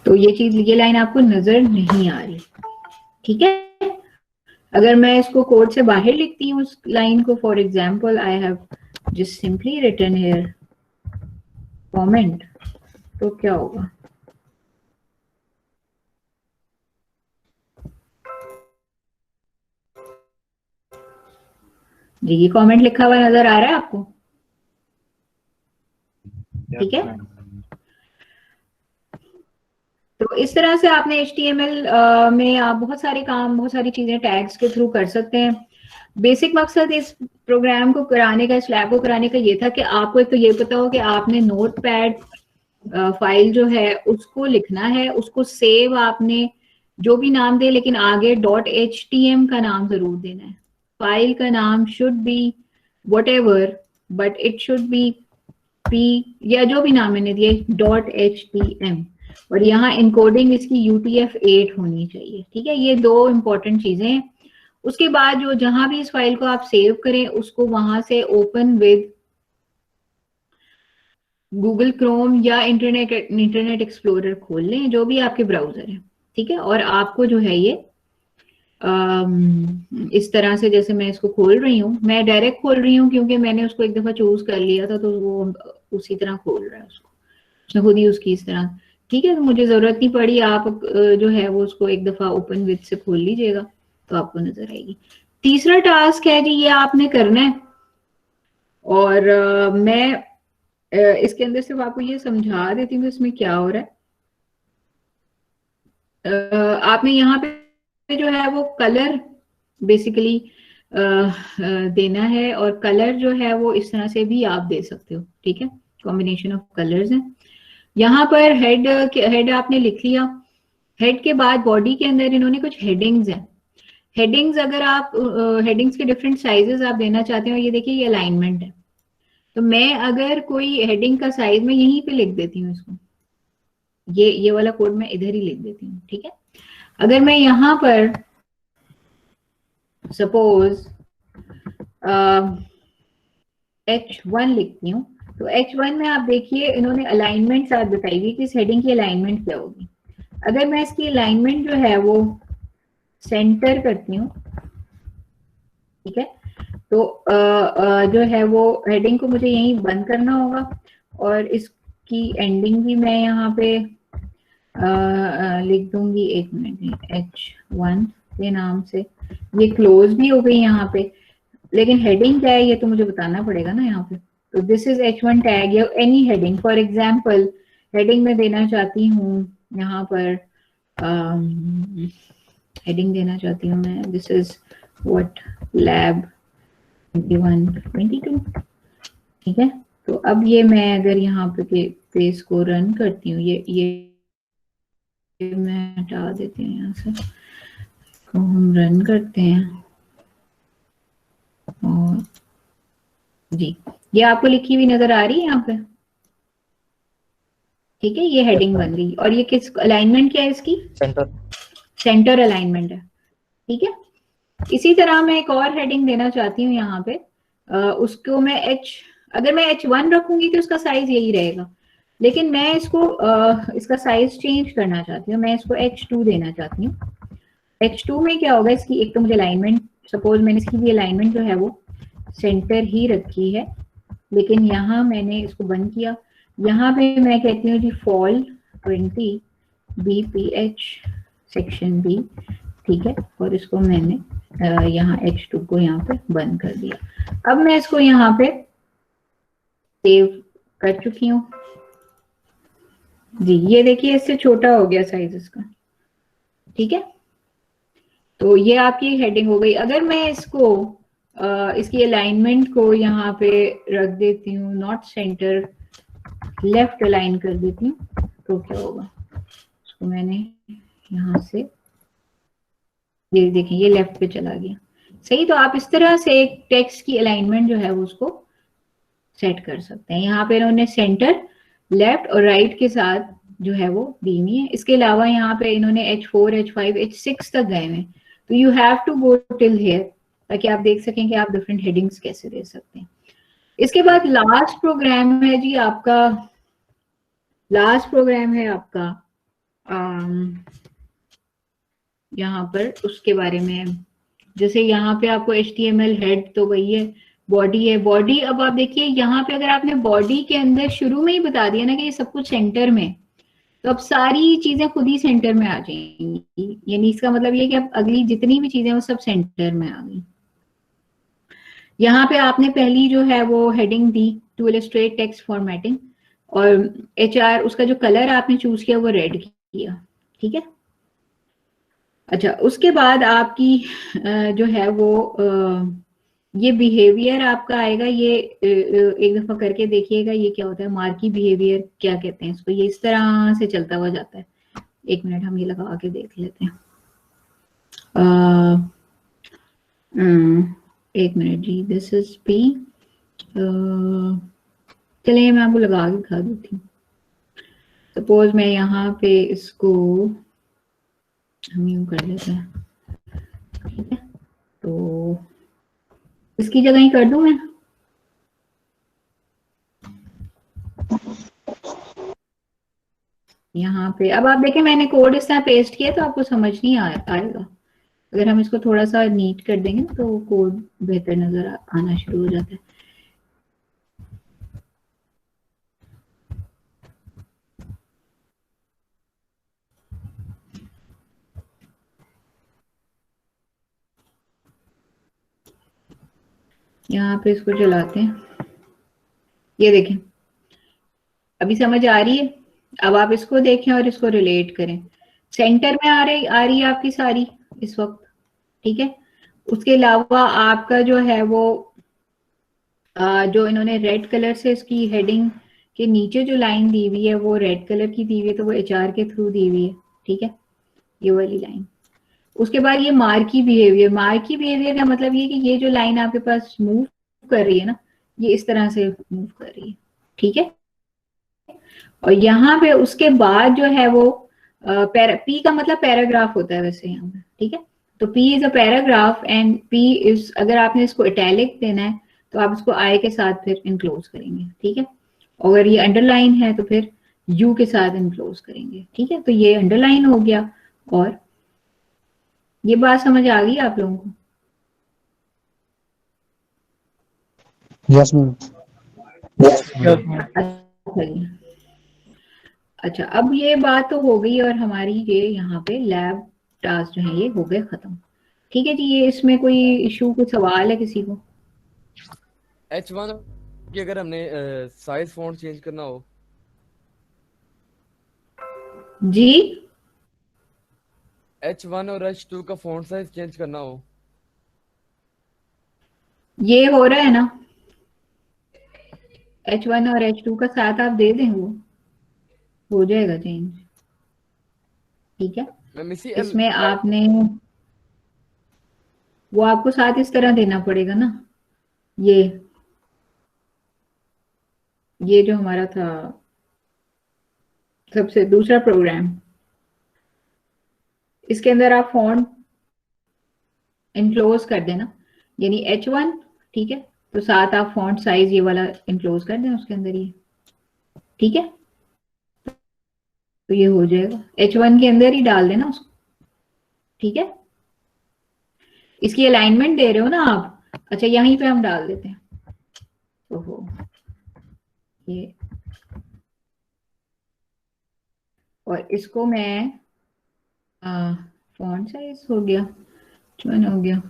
तो ये चीज, ये लाइन आपको नजर नहीं आ रही, ठीक है। अगर मैं इसको कोड से बाहर लिखती हूँ उस लाइन को, for example I have just simply written here comment, तो क्या होगा, जी ये कमेंट लिखा हुआ नजर आ रहा है आपको, ठीक है। तो इस तरह से आपने HTML में आप बहुत सारे काम, बहुत सारी चीजें टैग्स के थ्रू कर सकते हैं। बेसिक मकसद इस प्रोग्राम को कराने का, इस लैब को कराने का ये था कि आपको एक तो ये पता हो कि आपने नोटपैड फाइल जो है उसको लिखना है, उसको सेव आपने जो भी नाम दे लेकिन आगे .htm का नाम जरूर देना है। फाइल का नाम should be whatever but it should be p या जो भी नाम मैंने दिए .htm, और यहाँ इनकोडिंग इसकी UTF-8 होनी चाहिए, ठीक है। ये दो इंपॉर्टेंट चीजें हैं। उसके बाद जो जहां भी इस फाइल को आप सेव करें उसको वहां से ओपन विद गूगल क्रोम या इंटरनेट एक्सप्लोरर खोल लें, जो भी आपके ब्राउजर है, ठीक है। और आपको जो है ये इस तरह से, जैसे मैं इसको खोल रही हूँ, मैं डायरेक्ट खोल रही हूँ क्योंकि मैंने उसको एक दफा चूज कर लिया था, तो वो उसी तरह खोल रहा है, उसने खुद ही उसकी इस तरह, ठीक है। तो मुझे जरूरत नहीं पड़ी, आप जो है वो उसको एक दफा ओपन विद से खोल लीजिएगा तो आपको नजर आएगी। तीसरा टास्क है जी, ये आपने करना है, और मैं इसके अंदर सिर्फ आपको ये समझा देती हूँ इसमें क्या हो रहा है। आपने यहाँ पे जो है वो कलर बेसिकली देना है, और कलर जो है वो इस तरह से भी आप दे सकते हो, ठीक है। कॉम्बिनेशन ऑफ कलर्स है। यहाँ पर हेड आपने लिख लिया। हेड के बाद बॉडी के अंदर इन्होंने कुछ हेडिंग्स हैं। हेडिंग्स अगर आप हेडिंग्स के डिफरेंट साइजेस आप देना चाहते हो, ये देखिए ये अलाइनमेंट है, तो मैं अगर कोई हेडिंग का साइज मैं यहीं पे लिख देती हूँ इसको, ये वाला कोड मैं इधर ही लिख देती हूँ, ठीक है। अगर मैं यहाँ पर सपोज H1 लिखती हूँ, तो H1 में आप देखिए इन्होंने अलाइनमेंट साथ बताई हुई कि इस हेडिंग की अलाइनमेंट क्या होगी। अगर मैं इसकी अलाइनमेंट जो है वो सेंटर करती हूँ, ठीक है, तो जो है वो हेडिंग को मुझे यहीं बंद करना होगा, और इस की एंडिंग भी मैं यहाँ पे लिख दूंगी, एक मिनट, H1 के नाम से। ये क्लोज भी हो गई यहाँ पे, लेकिन हेडिंग क्या है ये तो मुझे बताना पड़ेगा ना यहाँ पे। तो दिस इज H1 टैग या any heading. For example heading में देना चाहती हूँ यहाँ पर, हेडिंग देना चाहती हूँ मैं, दिस इज व्हाट लैब 21-22, ठीक है। तो अब ये मैं अगर यहाँ पे पेज को रन करती हूँ, ये मैं हटा देती हूँ यहाँ से, तो हम रन करते हैं और जी ये आपको लिखी हुई नजर आ रही है यहाँ पे, ठीक है। ये हेडिंग बन गई और ये किस अलाइनमेंट क्या है इसकी, सेंटर अलाइनमेंट है, ठीक है। इसी तरह मैं एक और हेडिंग देना चाहती हूँ यहाँ पे, उसको मैं अगर मैं H1 रखूंगी तो उसका साइज यही रहेगा, लेकिन मैं इसको इसका साइज चेंज करना चाहती हूँ, मैं इसको H2 देना चाहती हूँ। H2 में क्या होगा, इसकी एक तो मुझे अलाइनमेंट, सपोज मैंने इसकी भी अलाइनमेंट जो है वो सेंटर ही रखी है, लेकिन यहाँ मैंने इसको बंद किया। यहाँ पे मैं कहती हूँ जी फॉल 20 BPH सेक्शन B, ठीक है। और इसको मैंने यहाँ H2 को यहाँ पे बंद कर दिया। अब मैं इसको यहाँ पे सेव कर चुकी हूँ जी। ये देखिए इससे छोटा हो गया साइज इसका, ठीक है। तो ये आपकी हेडिंग हो गई। अगर मैं इसको इसकी अलाइनमेंट को यहाँ पे रख देती हूँ नॉट सेंटर, लेफ्ट अलाइन कर देती हूँ, तो क्या होगा, इसको मैंने यहाँ से, ये देखिए ये लेफ्ट पे चला गया, सही। तो आप इस तरह से एक टेक्स्ट की अलाइनमेंट जो है वो उसको सेट कर सकते हैं। यहाँ पे इन्होंने सेंटर, लेफ्ट और राइट के साथ जो है वो दी हुई है। इसके अलावा यहाँ पे इन्होंने H4, H5, H6 तक गए हैं, तो you have to go till here ताकि आप देख सकें कि आप डिफरेंट हेडिंग्स कैसे दे सकते हैं। इसके बाद लास्ट प्रोग्राम है जी आपका, लास्ट प्रोग्राम है आपका यहाँ पर, उसके बारे में, जैसे यहाँ पे आपको HTML हेड तो वही है, बॉडी है। बॉडी अब आप देखिए यहाँ पे अगर आपने बॉडी के अंदर शुरू में ही बता दिया ना कि ये सब कुछ सेंटर में, तो अब सारी चीजें खुद ही सेंटर में आ जाएंगी। यानी इसका मतलब ये कि अब अगली जितनी भी चीजें वो सब सेंटर में आ गई। यहाँ पे आपने पहली जो है वो हेडिंग दी टू इलस्ट्रेट टेक्स्ट फॉर्मेटिंग, और HR उसका जो कलर आपने चूज किया वो रेड किया, ठीक है। अच्छा, उसके बाद आपकी जो है वो ये बिहेवियर आपका आएगा, ये एक दफा करके देखिएगा ये क्या होता है, मार्की बिहेवियर क्या कहते हैं इसको। ये इस तरह से चलता हुआ जाता है। एक मिनट हम ये लगा के देख लेते हैं। एक मिनट जी, दिस इज P। चलिए मैं आपको लगा के दिखा देती हूँ। सपोज मैं यहाँ पे इसको हम यूं कर लेते हैं, ठीक है। तो इसकी जगह ही कर दूं मैं, यहाँ पे। अब आप देखें मैंने कोड इस तरह पेस्ट किया तो आपको समझ नहीं आएगा। अगर हम इसको थोड़ा सा नीट कर देंगे तो कोड बेहतर नजर आना शुरू हो जाता है। यहाँ पे इसको चलाते हैं, ये देखें अभी समझ आ रही है। अब आप इसको देखें और इसको रिलेट करें। सेंटर में आ रही है आपकी सारी इस वक्त, ठीक है। उसके अलावा आपका जो है वो जो इन्होंने रेड कलर से इसकी हेडिंग के नीचे जो लाइन दी हुई है वो रेड कलर की दी हुई है, तो वो HR के थ्रू दी हुई है, ठीक है, ये वाली लाइन। उसके बाद ये मार्की बिहेवियर, मार्की बिहेवियर का मतलब ये कि ये जो लाइन आपके पास मूव कर रही है ना, ये इस तरह से मूव कर रही है, ठीक है। और यहाँ पे उसके बाद जो है वो P का मतलब पैराग्राफ होता है वैसे यहाँ पे, ठीक है। तो P is a paragraph and P is, अगर आपने इसको इटैलिक देना है तो आप इसको I के साथ फिर इनक्लोज करेंगे, ठीक है। अगर ये अंडरलाइन है तो फिर U के साथ इनक्लोज करेंगे, ठीक है। तो ये अंडरलाइन हो गया। और ये बात समझ आ गई आप लोगों को? Yes ma'am. Yes, ma'am. अच्छा, अच्छा, अब ये बात तो हो गई और हमारी ये यहाँ पे लैब टास्क जो है ये हो गए खत्म। ठीक है जी, ये इसमें कोई इशू, कुछ सवाल है किसी को? H1 की अगर हमने साइज फॉन्ट चेंज करना हो, जी H1 और H2 का फॉन्ट साइज चेंज करना हो, ये हो रहा है ना, H1 और H2 का साथ आप दे दें, वो हो जाएगा चेंज। ठीक है, मैम इसी इसमें आपने वो आपको साथ इस तरह देना पड़ेगा ना, ये जो हमारा था सबसे दूसरा प्रोग्राम, इसके अंदर आप फॉन्ट इनक्लोज कर देना, यानी H1। ठीक है, तो साथ आप फॉन्ट साइज ये वाला इनक्लोज कर दें उसके अंदर ये। ठीक है, तो ये हो जाएगा, H1 के अंदर ही डाल देना उसको। ठीक है, इसकी अलाइनमेंट दे रहे हो ना आप? अच्छा, यहीं पे हम डाल देते हैं। ओहो, ये और इसको मैं फॉन्ट साइज हो गया, H1 हो गया,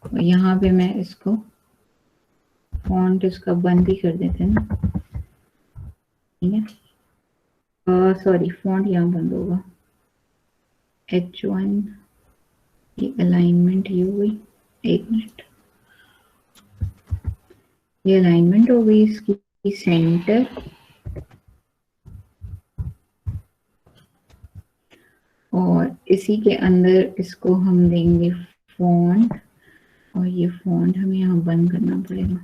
और यहाँ पे मैं इसको फॉन्ट इसका बंद ही कर देते हैं ना। ठीक है, सॉरी, फॉन्ट यहाँ बंद होगा। H1 की अलाइनमेंट ये हुई, एक मिनट, ये अलाइनमेंट हो गई इसकी सेंटर, और इसी के अंदर इसको हम देंगे फॉन्ट, और ये फॉन्ट हमें यहाँ बंद करना पड़ेगा।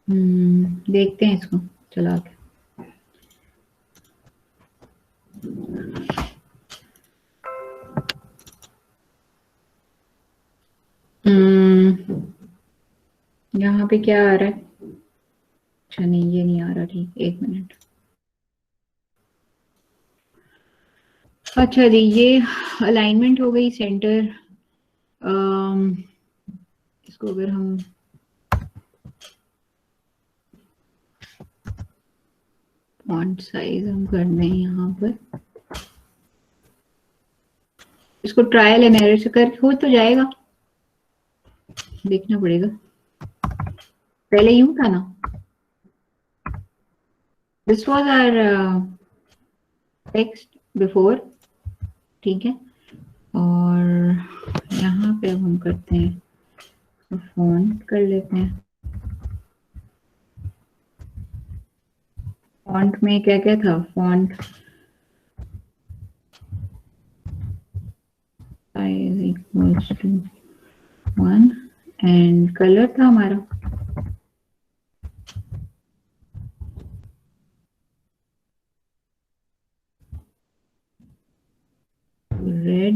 देखते हैं इसको चला के। यहाँ पे क्या आ रहा है? अच्छा नहीं, ये नहीं आ रहा। ठीक, एक मिनट। अच्छा जी, ये अलाइनमेंट हो गई सेंटर। इसको अगर हम फॉन्ट साइज हम कर दें यहाँ पर, इसको ट्रायल एंड एरर से कर हो तो जाएगा, देखना पड़ेगा। पहले यूं था ना, this was our text before. ठीक है, और यहाँ पे अब हम करते हैं, फॉन्ट कर लेते हैं। फॉन्ट में क्या क्या था? Font size equals to 1 and colour था हमारा रेड,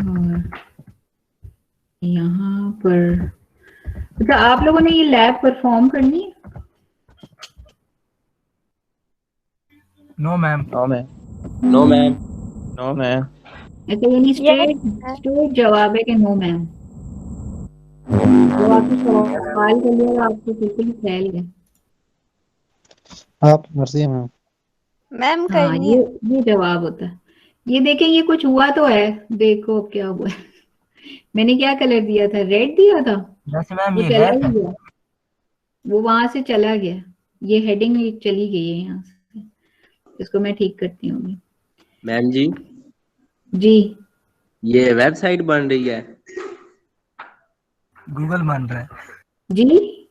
और यहाँ पर अच्छा, आप लोगों ने ये लैब परफॉर्म करनी है? No ma'am. No ma'am. No ma'am. No ma'am. अच्छा, यानी स्ट्रेट स्ट्रेट जवाब है कि नो मैम। जो आपने सवाल कर लिया आपको बिल्कुल ही फैल गया। आप मर्जी है मैम। मैम हाँ, करनी है। ये जवाब होता है। ये देखें, ये कुछ हुआ तो है, देखो अब क्या हुआ है। मैंने क्या कलर दिया था? रेड दिया था, जैसे मैम वो ये चला लेफ्ट ही गया, वो वहां से चला गया। ये हेडिंग चली गई है यहाँ से, इसको मैं ठीक करती हूँ मैम जी, जी। ये वेबसाइट बन रही है। गूगल बन रहा है। जी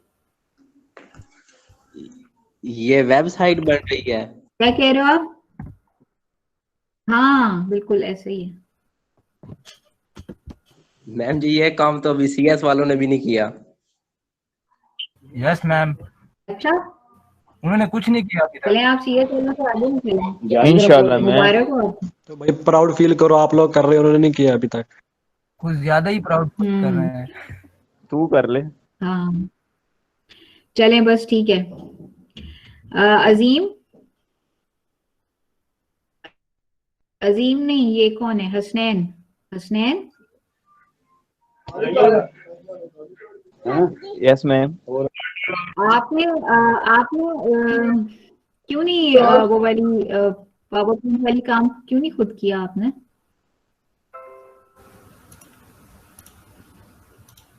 ये वेबसाइट बन रही है। क्या कह रहे हो आप? हाँ, बिल्कुल ऐसे ही है। मैम जी, ये काम तो अभी CS वालों ने भी नहीं किया। यस मैम, अच्छा, उन्होंने कुछ नहीं किया अभी तक। चले आप सीए करना तो आगे निकले, इंशाल्लाह मैम। मुबारक हो आपको। तो भाई प्राउड फील करो, आप लोग कर रहे हो, उन्होंने नहीं किया अभी तक। कुछ ज्यादा ही प्राउड कर रहे हैं। तू कर ले। हाँ, चलें बस, ठीक है। अजीम, अजीम नहीं, ये कौन है? हसनैन। Hasnain yes ma'am. आपने क्यों नहीं वो वाली पावर पॉइंट वाली काम क्यों नहीं खुद किया आपने?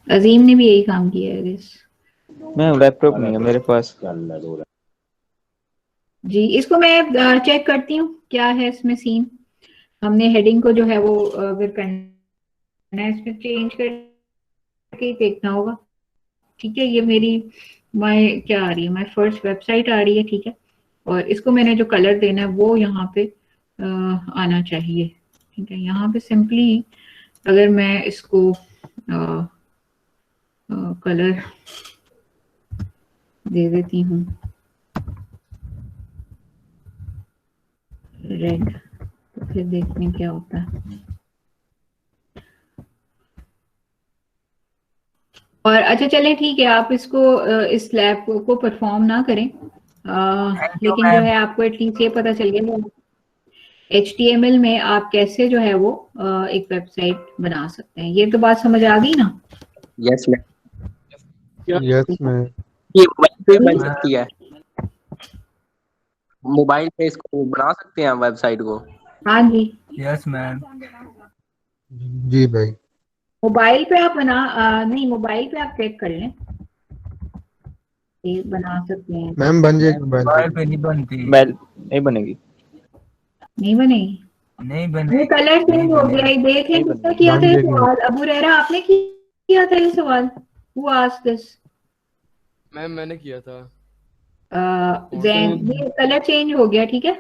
अजीम ने भी यही काम किया है गेस। मैम लैपटॉप नहीं है मेरे पास। जी, इसको मैं चेक करती हूँ क्या है इसमें सीन। हमने हेडिंग को जो है वो अगर करना है इसमें चेंज करके ही देखना होगा। ठीक है, ये मेरी माय क्या आ रही है, माय फर्स्ट वेबसाइट आ रही है। ठीक है, और इसको मैंने जो कलर देना है वो यहाँ पे आना चाहिए। ठीक है, यहाँ पे सिंपली अगर मैं इसको कलर दे देती हूँ रेड, तो फिर देखते हैं क्या होता है। और अच्छा चलें ठीक है, आप इसको इस लैब को परफॉर्म ना करें, लेकिन जो है आपको एटलीस्ट ये पता चल गया HTML में आप कैसे जो है वो एक वेबसाइट बना सकते हैं। ये तो बात समझ आ गई ना? Yes ma'am. Yes ma'am. ये मोबाइल पे बन सकती है, मोबाइल पे इसको बना सकते हैं हम वेबसाइट को। हाँ जी, यस मैम। जी भाई। मोबाइल पे आप नहीं, मोबाइल पे आप चेक कर लें, ये बना सकते हैं। मैम बन जाएगी मोबाइल मोबाइल पे। पे नहीं बनती। मैम नहीं बनेगी। नहीं बनेगी? नहीं ये बनेगी। कलर चेंज हो गया, ये देख लें किसने किया था ये सवाल। अबू रहरा आपने किया था ये सवाल? Who asked this? मैम मैंने किया था। जैन, ये कलर चेंज हो गया। ठीक है,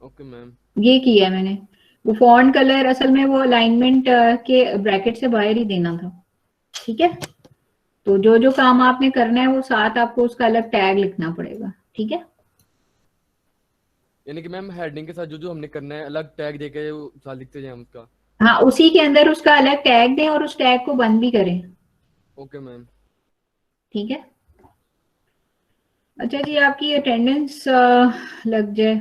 ओके मैम। ये किया है मैंने। वो फॉन्ट कलर असल में वो अलाइनमेंट के ब्रैकेट से बाहर ही देना था। ठीक है, तो जो जो काम आपने करना है वो साथ आपको उसका अलग टैग लिखना पड़ेगा। ठीक है, यानी कि मैम हेडिंग के साथ जो जो हमने करना है अलग टैग देके वो साथ लिखते जाए हम उसका। हाँ, उसी के अंदर उसका अलग टैग दें और उस टैग को बंद भी करें। Okay ma'am. ठीक है, अच्छा जी, आपकी अटेंडेंस लग जाए।